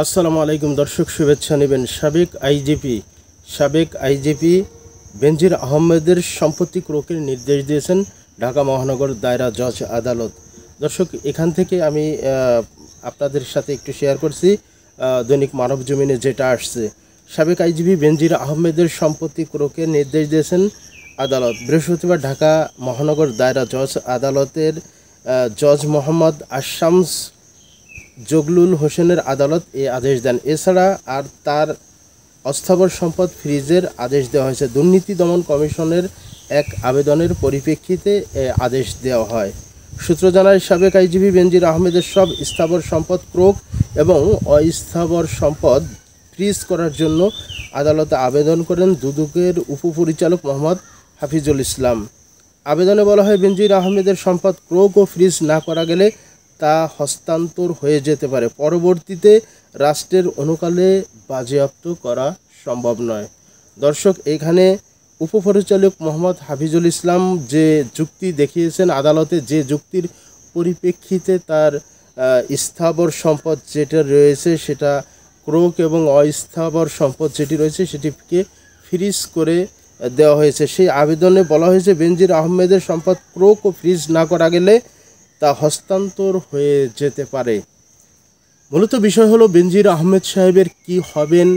আসসালামু আলাইকুম দর্শক, শুভেচ্ছা নেবেন। সাবেক আইজিপি বেনজির আহমেদের সম্পত্তি ক্রোকের নির্দেশ দিয়েছেন ঢাকা মহানগর দায়রা জজ আদালত। দর্শক, এখান থেকে আমি আপনাদের সাথে একটু শেয়ার করছি দৈনিক মানব জমিনে যেটা আসছে। সাবেক আইজিপি বেনজির আহমেদের সম্পত্তি ক্রোকের নির্দেশ দিয়েছেন আদালত। বৃহস্পতিবার ঢাকা মহানগর দায়রা জজ আদালতের জজ মোহাম্মদ আশামস জগলুল হোসেনের আদালত এই আদেশ দেন। এছাড়া আর তার অস্থাবর সম্পদ ফ্রিজের আদেশ দেওয়া হয়েছে। দুর্নীতি দমন কমিশনের এক আবেদনের পরিপ্রেক্ষিতে আদেশ দেওয়া হয়। সূত্র জানায়, সাবেক আইজিপি বেনজির আহমেদের সব স্থাবর সম্পদ ক্রোক এবং অস্থাবর সম্পদ ফ্রিজ করার জন্য আদালতে আবেদন করেন দুদকের উপপরিচালক মোহাম্মদ হাফিজুল ইসলাম। আবেদনে বলা হয়, বেনজির আহমেদের সম্পদ ক্রোক ও ফ্রিজ না করা গেলে তা হস্তান্তর হয়ে যেতে পারে। পরবর্তীতে রাষ্ট্রের অনুকালে বাজেয়াপ্ত করা সম্ভব নয়। দর্শক, এখানে উপপরিচালক মোহাম্মদ হাফিজুল ইসলাম যে যুক্তি দেখিয়েছেন আদালতে, যে যুক্তির পরিপ্রেক্ষিতে তার স্থাবর সম্পদ যেটা রয়েছে সেটা ক্রোক এবং অস্থাবর সম্পদ যেটি রয়েছে সেটিকে ফ্রিজ করে দেওয়া হয়েছে। সেই আবেদনে বলা হয়েছে, বেনজির আহমেদের সম্পদ ক্রোক ও ফ্রিজ না করা গেলে তা হস্তান্তর হয়ে যেতে পারে। মূলত বিষয় হলো বেনজির আহমেদ সাহেবের কি হবেন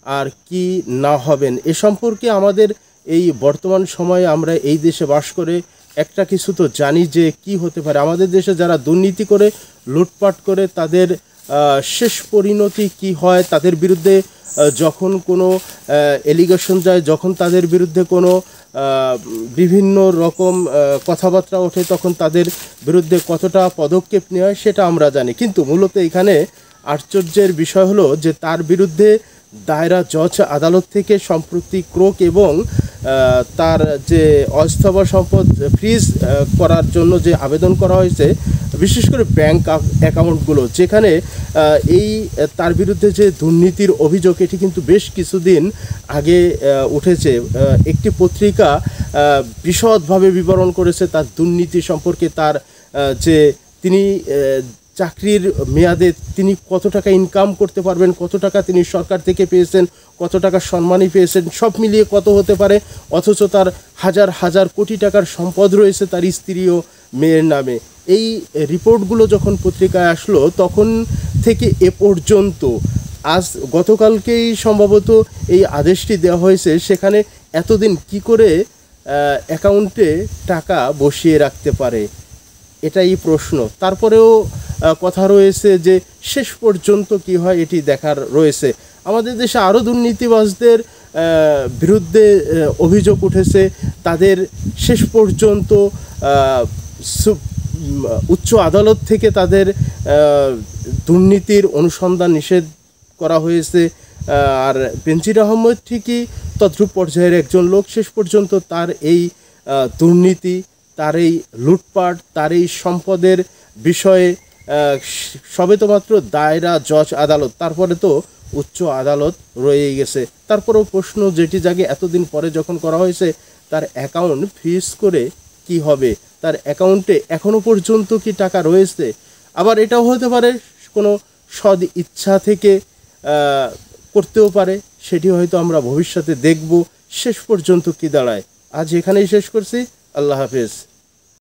আর কি না হবেন এ সম্পর্কে আমাদের এই বর্তমান সময়ে আমরা এই দেশে বাস করে একটা কিছু তো জানি যে কি হতে পারে। আমাদের দেশে যারা দুর্নীতি করে লুটপাট করে তাদের শেষ পরিণতি কি হয়, তাদের বিরুদ্ধে যখন কোনো এলিগেশন যায়, যখন তাদের বিরুদ্ধে কোনো বিভিন্ন রকম কথাবার্তা ওঠে, তখন তাদের বিরুদ্ধে কতটা পদক্ষেপ নেওয়া হয় সেটা আমরা জানি। কিন্তু মূলত এখানে আশ্চর্যের বিষয় হলো যে তার বিরুদ্ধে দায়রা জজ আদালত থেকে সম্প্রতি ক্রোক এবং তার যে অস্থাবর সম্পদ ফ্রিজ করার জন্য যে আবেদন করা হয়েছে, বিশেষ করে ব্যাংক অ্যাকাউন্টগুলো, যেখানে এই তার বিরুদ্ধে যে দুর্নীতির অভিযোগ এটি কিন্তু বেশ কিছুদিন আগে উঠেছে। একটি পত্রিকা বিশদভাবে বিবরণ করেছে তার দুর্নীতি সম্পর্কে, তার যে তিনি চাকরির মেয়াদে তিনি কত টাকা ইনকাম করতে পারবেন, কত টাকা তিনি সরকার থেকে পেয়েছেন, কত টাকা সম্মানী পেয়েছেন, সব মিলিয়ে কত হতে পারে। অথচ তার হাজার হাজার কোটি টাকার সম্পদ রয়েছে তার স্ত্রী ও মেয়ের নামে। এই রিপোর্টগুলো যখন পত্রিকায় আসলো তখন থেকে এ পর্যন্ত আজ গতকালকেই সম্ভবত এই আদেশটি দেওয়া হয়েছে। সেখানে এতদিন কি করে অ্যাকাউন্টে টাকা বসিয়ে রাখতে পারে, এটাই প্রশ্ন। তারপরেও কথা রয়েছে যে শেষ পর্যন্ত কি হয় এটি দেখার রয়েছে। আমাদের দেশে আরও দুর্নীতিবাজদের বিরুদ্ধে অভিযোগ উঠেছে, তাদের শেষ পর্যন্ত উচ্চ আদালত থেকে তাদের দুর্নীতির অনুসন্ধান নিষেধ করা হয়েছে। আর বেনজির আহমেদ ঠিকই তদ্রূপ পর্যায়ের একজন লোক। শেষ পর্যন্ত তার এই দুর্নীতি, তার এই লুটপাট, তার এই সম্পদের বিষয়ে সবে তো মাত্র দায়রা জজ আদালত, তারপরে তো উচ্চ আদালত রয়েই গেছে। তারপরেও প্রশ্ন যেটি জাগে, এতদিন পরে যখন করা হয়েছে, তার অ্যাকাউন্ট ফ্রিজ করে কি হবে? তার অ্যাকাউন্টে এখনও পর্যন্ত কি টাকা রয়েছে? আবার এটাও হতে পারে কোনো সদ ইচ্ছা থেকে করতেও পারে, সেটি হয়তো আমরা ভবিষ্যতে দেখব। শেষ পর্যন্ত কি দাঁড়ায়। আজ এখানেই শেষ করছি। আল্লাহ হাফেজ।